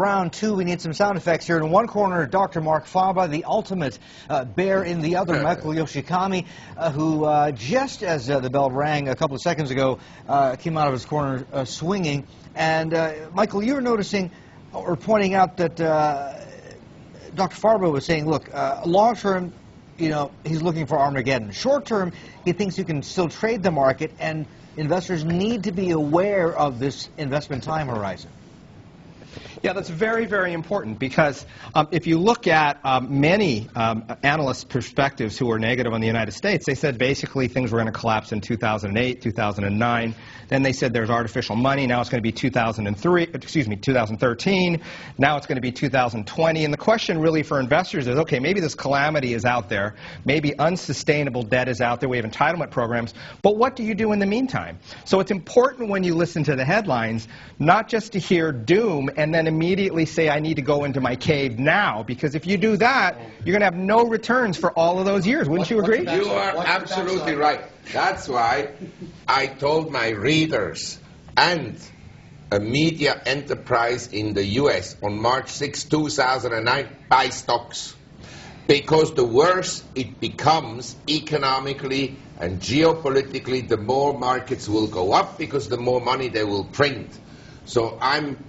Round two, we need some sound effects here. In one corner, Dr. Marc Faber, the ultimate bear in the other, Michael Yoshikami, who just as the bell rang a couple of seconds ago, came out of his corner swinging. And Michael, you were noticing or pointing out that Dr. Faber was saying, look, long term, you know, he's looking for Armageddon. Short term, he thinks you can still trade the market, and investors need to be aware of this investment time horizon. Yeah, that's very, very important because if you look at many analysts' perspectives who are negative on the United States, they said basically things were going to collapse in 2008, 2009. Then they said there's artificial money. Now it's going to be 2013. Now it's going to be 2020. And the question really for investors is, okay, maybe this calamity is out there. Maybe unsustainable debt is out there. We have entitlement programs. But what do you do in the meantime? So it's important when you listen to the headlines, not just to hear doom and then immediately say, I need to go into my cave now, because if you do that, you're going to have no returns for all of those years. Wouldn't you agree? You are absolutely right. That's why I told my readers and a media enterprise in the US on March 6, 2009, buy stocks. Because the worse it becomes economically and geopolitically, the more markets will go up because the more money they will print. So I'm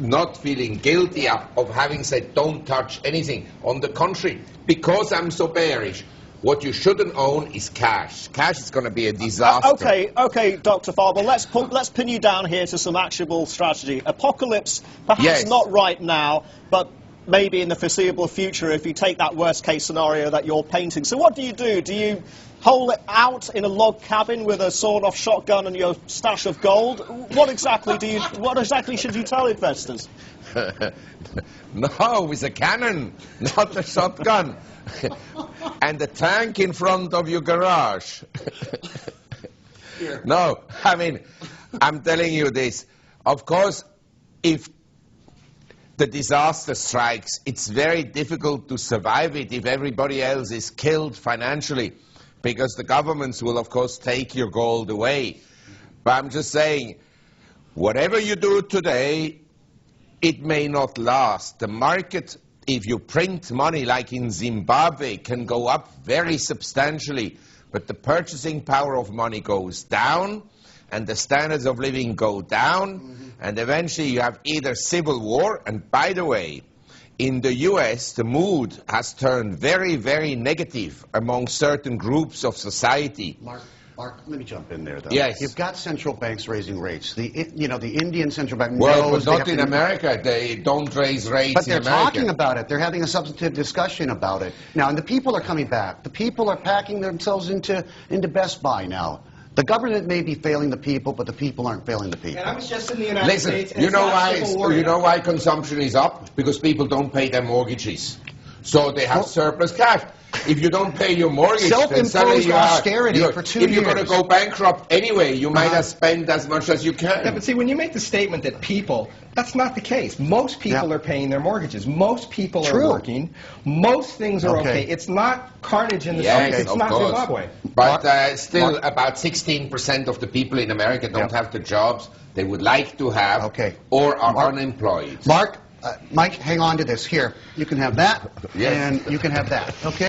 not feeling guilty of having said don't touch anything. On the contrary, because I'm so bearish, what you shouldn't own is cash. Cash is going to be a disaster. Okay, Dr. Faber, let's pin you down here to some actionable strategy. Apocalypse, perhaps not right now, but maybe in the foreseeable future if you take that worst-case scenario that you're painting. So what do? Do you hole it out in a log cabin with a sawn-off shotgun and your stash of gold? What exactly should you tell investors? No, with a cannon, not a shotgun. And a tank in front of your garage. No, I mean, I'm telling you this. Of course, if the disaster strikes, it's very difficult to survive it if everybody else is killed financially, because the governments will, of course, take your gold away. But I'm just saying, whatever you do today, it may not last. The market, if you print money like in Zimbabwe, can go up very substantially, but the purchasing power of money goes down, and the standards of living go down, and eventually you have either civil war, and by the way, in the US, the mood has turned very, very negative among certain groups of society. Mark, let me jump in there, though. Yes. You've got central banks raising rates. The Indian central bank Well, knows but not in America. They don't raise rates but in America. But they're talking about it. They're having a substantive discussion about it. Now, and the people are coming back. The people are packing themselves into Best Buy now. The government may be failing the people, but the people aren't failing the people. And I was just in the United States. You know why consumption is up? Because people don't pay their mortgages. So they have surplus cash. If you don't pay your mortgage, then suddenly you austerity for 2 years. If you're going to go bankrupt anyway, you might have spent as much as you can. Yeah, but see, when you make the statement that people, that's not the case. Most people are paying their mortgages. Most people are working. Most things are okay. It's not carnage in the streets. It's not Zimbabwe. But still, about 16% of the people in America don't have the jobs they would like to have or are unemployed. Mike, hang on to this. Here, you can have that, and you can have that. Okay.